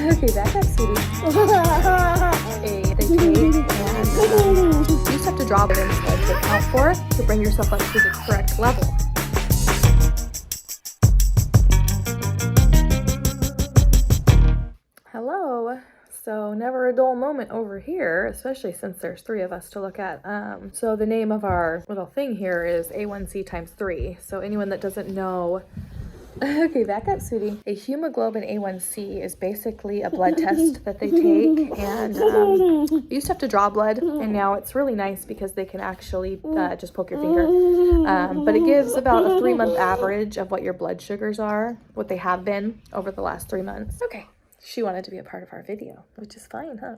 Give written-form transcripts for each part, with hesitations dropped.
Okay, back up, sweetie. They take and you just have to drop it in to account for to bring yourself up to the correct level. Hello. So never a dull moment over here, especially since there's 3 of us to look at. So the name of our little thing here is A1C times 3. So anyone that doesn't know, okay, back up, sweetie. A hemoglobin A1C is basically a blood test that they take, and you used to have to draw blood, and now it's really nice because they can actually just poke your finger. But it gives about a 3-month average of what your blood sugars are, what they have been over the last 3 months. Okay. She wanted to be a part of our video, which is fine, huh?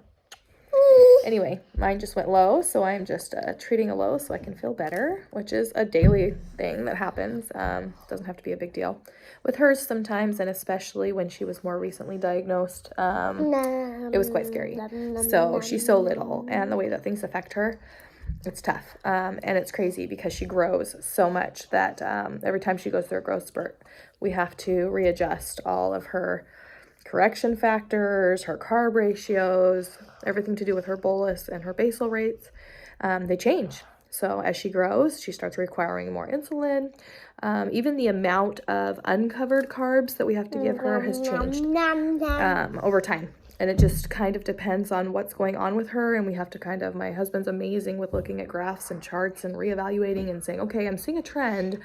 Anyway, mine just went low, so I'm just treating a low so I can feel better, which is a daily thing that happens. Doesn't have to be a big deal. With hers sometimes, and especially when she was more recently diagnosed, it was quite scary. So she's so little, and the way that things affect her, it's tough. And it's crazy because she grows so much that every time she goes through a growth spurt, we have to readjust all of her correction factors, her carb ratios, everything to do with her bolus and her basal rates. They change. So as she grows, she starts requiring more insulin. Even the amount of uncovered carbs that we have to give her has changed over time. And it just kind of depends on what's going on with her. And we have to my husband's amazing with looking at graphs and charts and reevaluating and saying, okay, I'm seeing a trend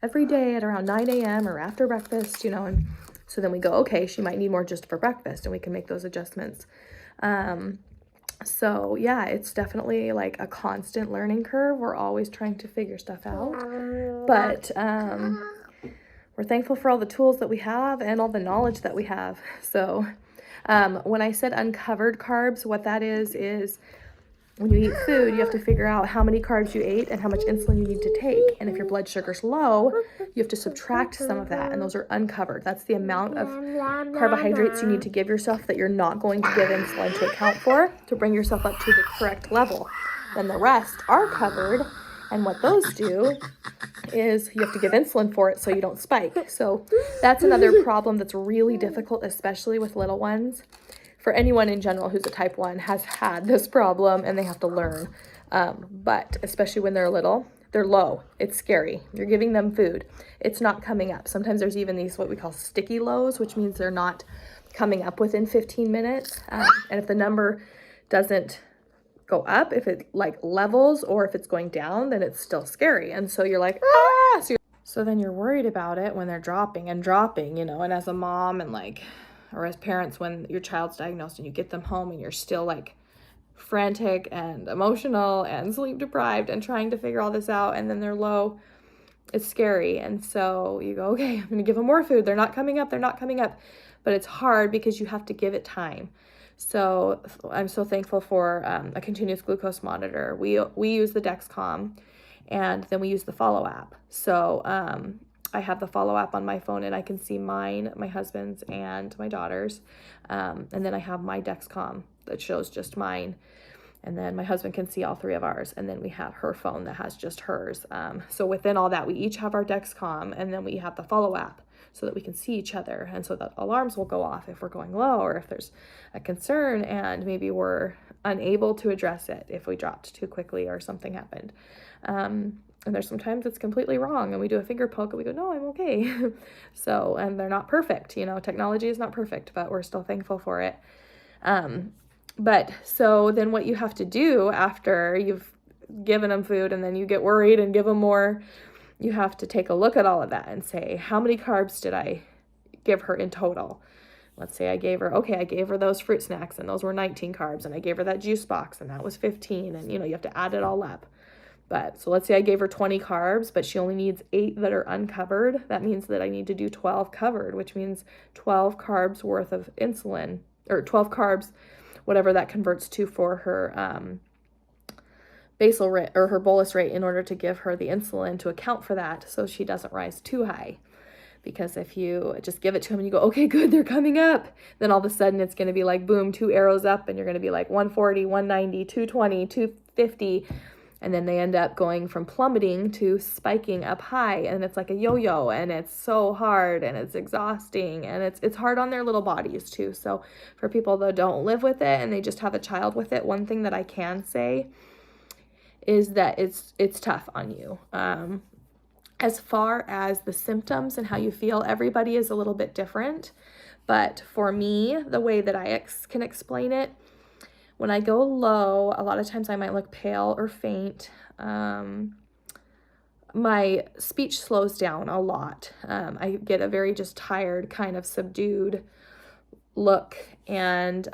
every day at around 9 a.m. or after breakfast, and so then we go, okay, she might need more just for breakfast, and we can make those adjustments. So yeah, it's definitely like a constant learning curve. We're always trying to figure stuff out, but we're thankful for all the tools that we have and all the knowledge that we have. So when I said uncovered carbs, what that is when you eat food, you have to figure out how many carbs you ate and how much insulin you need to take. And if your blood sugar's low, you have to subtract some of that, and those are uncovered. That's the amount of carbohydrates you need to give yourself that you're not going to give insulin to account for to bring yourself up to the correct level. Then the rest are covered, and what those do is you have to give insulin for it so you don't spike. So that's another problem that's really difficult, especially with little ones. For anyone in general who's a type 1 has had this problem, and they have to learn. But especially when they're little, they're low. It's scary. You're giving them food. It's not coming up. Sometimes there's even these what we call sticky lows, which means they're not coming up within 15 minutes. And if the number doesn't go up, if it like levels or if it's going down, then it's still scary. And so you're like, ah! So then you're worried about it when they're dropping, and and as a mom and or as parents, when your child's diagnosed and you get them home and you're still like frantic and emotional and sleep deprived and trying to figure all this out, and then they're low, it's scary. And so you go, okay, I'm gonna give them more food. They're not coming up. But it's hard because you have to give it time. So I'm so thankful for a continuous glucose monitor. We use the Dexcom, and then we use the Follow app. So I have the Follow app on my phone, and I can see mine, my husband's, and my daughter's. And then I have my Dexcom that shows just mine. And then my husband can see all 3 of ours. And then we have her phone that has just hers. So within all that, we each have our Dexcom, and then we have the Follow app so that we can see each other. And so that alarms will go off if we're going low or if there's a concern and maybe we're unable to address it if we dropped too quickly or something happened. And there's sometimes it's completely wrong, and we do a finger poke and we go, no, I'm okay. So, and they're not perfect, technology is not perfect, but we're still thankful for it. But so then what you have to do after you've given them food and then you get worried and give them more, you have to take a look at all of that and say, how many carbs did I give her in total? Let's say I gave her those fruit snacks, and those were 19 carbs, and I gave her that juice box, and that was 15, and you have to add it all up. But so let's say I gave her 20 carbs, but she only needs 8 that are uncovered. That means that I need to do 12 covered, which means 12 carbs worth of insulin, or 12 carbs, whatever that converts to for her basal rate or her bolus rate, in order to give her the insulin to account for that so she doesn't rise too high. Because if you just give it to them and you go, okay, good, they're coming up, then all of a sudden it's going to be like, boom, 2 arrows up, and you're going to be like 140, 190, 220, 250. And then they end up going from plummeting to spiking up high, and it's like a yo-yo, and it's so hard and it's exhausting, and it's hard on their little bodies too. So for people that don't live with it and they just have a child with it, one thing that I can say is that it's tough on you. As far as the symptoms and how you feel, everybody is a little bit different. But for me, the way that I can explain it, when I go low, a lot of times I might look pale or faint. My speech slows down a lot. I get a very just tired, kind of subdued look. And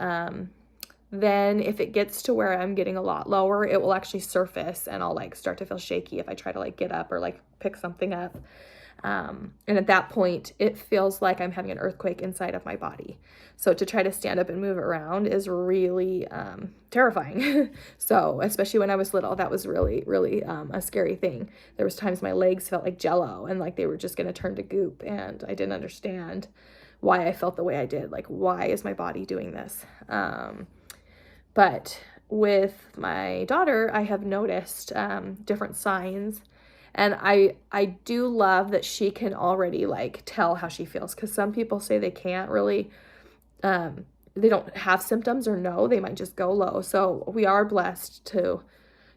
then if it gets to where I'm getting a lot lower, it will actually surface, and I'll like start to feel shaky if I try to like get up or like pick something up. And at that point, it feels like I'm having an earthquake inside of my body. So to try to stand up and move around is really terrifying. So especially when I was little, that was really, really a scary thing. There was times my legs felt like jello and like they were just going to turn to goop, and I didn't understand why I felt the way I did. Like, why is my body doing this? But with my daughter, I have noticed different signs. And I do love that she can already like tell how she feels, because some people say they can't really, they don't have symptoms or know, they might just go low. So we are blessed to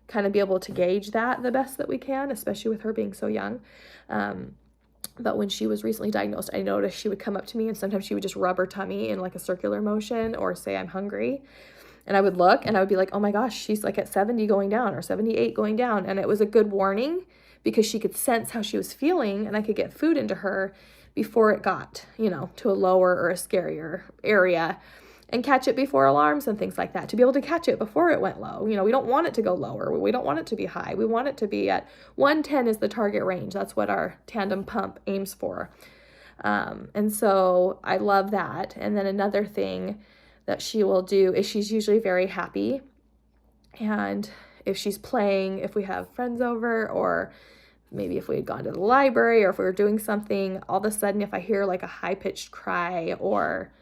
kind of be able to gauge that the best that we can, especially with her being so young. But when she was recently diagnosed, I noticed she would come up to me and sometimes she would just rub her tummy in like a circular motion or say, I'm hungry. And I would look and I would be like, oh my gosh, she's like at 70 going down or 78 going down. And it was a good warning because she could sense how she was feeling, and I could get food into her before it got, to a lower or a scarier area, and catch it before alarms and things like that, to be able to catch it before it went low. We don't want it to go lower. We don't want it to be high. We want it to be at 110 is the target range. That's what our Tandem pump aims for. And so I love that. And then another thing that she will do is she's usually very happy. And if she's playing, if we have friends over, or maybe if we had gone to the library, or if we were doing something, all of a sudden if I hear like a high-pitched cry, or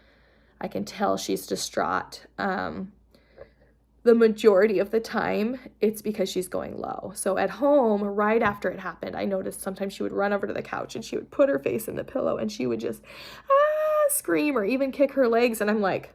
I can tell she's distraught, the majority of the time it's because she's going low. So at home, right after it happened, I noticed sometimes she would run over to the couch and she would put her face in the pillow and she would just scream or even kick her legs. And I'm like,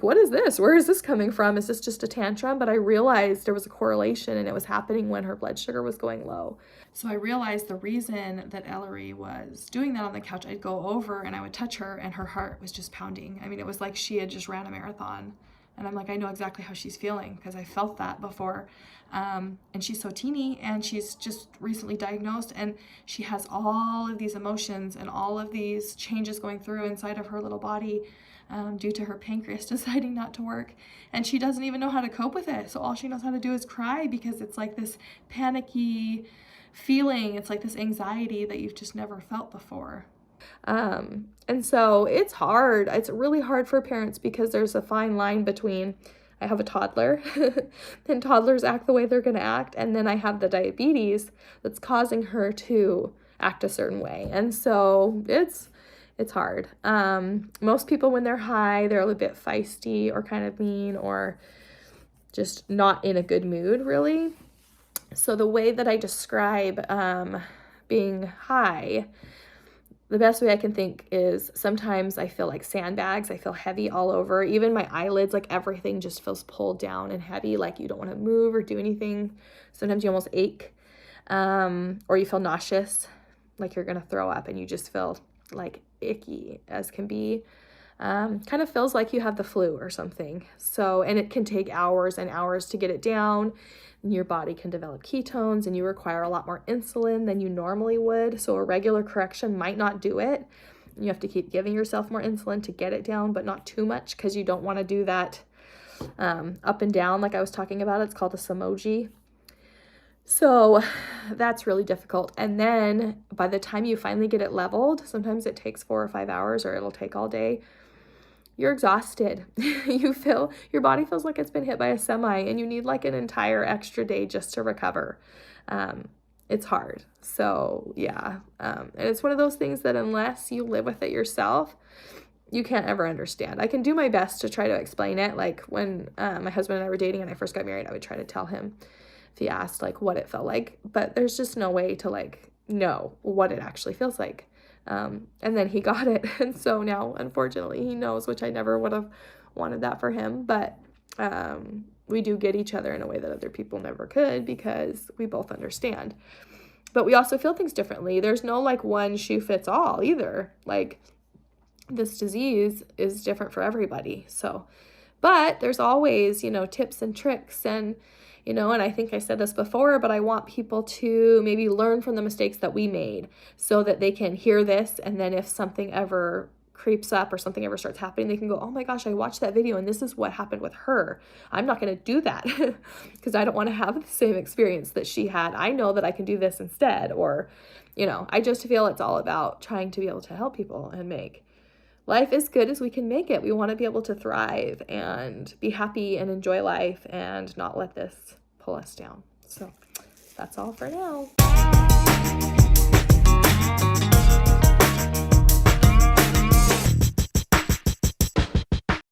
what is this? Where is this coming from? Is this just a tantrum? But I realized there was a correlation, and it was happening when her blood sugar was going low. So I realized the reason that Ellery was doing that on the couch, I'd go over and I would touch her and her heart was just pounding. I mean, it was like she had just ran a marathon. And I'm like, I know exactly how she's feeling because I felt that before. And she's so teeny, and she's just recently diagnosed, and she has all of these emotions and all of these changes going through inside of her little body due to her pancreas deciding not to work. And she doesn't even know how to cope with it. So all she knows how to do is cry, because it's like this panicky feeling. It's like this anxiety that you've just never felt before. And so it's hard. It's really hard for parents, because there's a fine line between, I have a toddler and toddlers act the way they're going to act. And then I have the diabetes that's causing her to act a certain way. And so it's hard. Most people, when they're high, they're a little bit feisty or kind of mean or just not in a good mood, really. So the way that I describe being high, the best way I can think is sometimes I feel like sandbags. I feel heavy all over. Even my eyelids, like everything just feels pulled down and heavy, like you don't want to move or do anything. Sometimes you almost ache, or you feel nauseous, like you're going to throw up, and you just feel like icky as can be. Kind of feels like you have the flu or something. So, and it can take hours and hours to get it down. And your body can develop ketones, and you require a lot more insulin than you normally would. So a regular correction might not do it. You have to keep giving yourself more insulin to get it down, but not too much, because you don't want to do that up and down like I was talking about. It's called a Somogy. So that's really difficult. And then by the time you finally get it leveled, sometimes it takes 4 or 5 hours, or it'll take all day. You're exhausted. You feel, your body feels like it's been hit by a semi, and you need like an entire extra day just to recover. It's hard. So yeah. And it's one of those things that unless you live with it yourself, you can't ever understand. I can do my best to try to explain it. Like when my husband and I were dating and I first got married, I would try to tell him, if he asked like what it felt like, but there's just no way to like know what it actually feels like. And then he got it, and so now unfortunately he knows, which I never would have wanted that for him, but we do get each other in a way that other people never could, because we both understand. But we also feel things differently. There's no like one shoe fits all either. Like, this disease is different for everybody. So, but there's always, you know, tips and tricks, and, you know, and I think I said this before, but I want people to maybe learn from the mistakes that we made so that they can hear this. And then if something ever creeps up or something ever starts happening, they can go, oh my gosh, I watched that video and this is what happened with her. I'm not going to do that because I don't want to have the same experience that she had. I know that I can do this instead. Or, you know, I just feel it's all about trying to be able to help people and make life as good as we can make it. We want to be able to thrive and be happy and enjoy life and not let this pull us down. So that's all for now.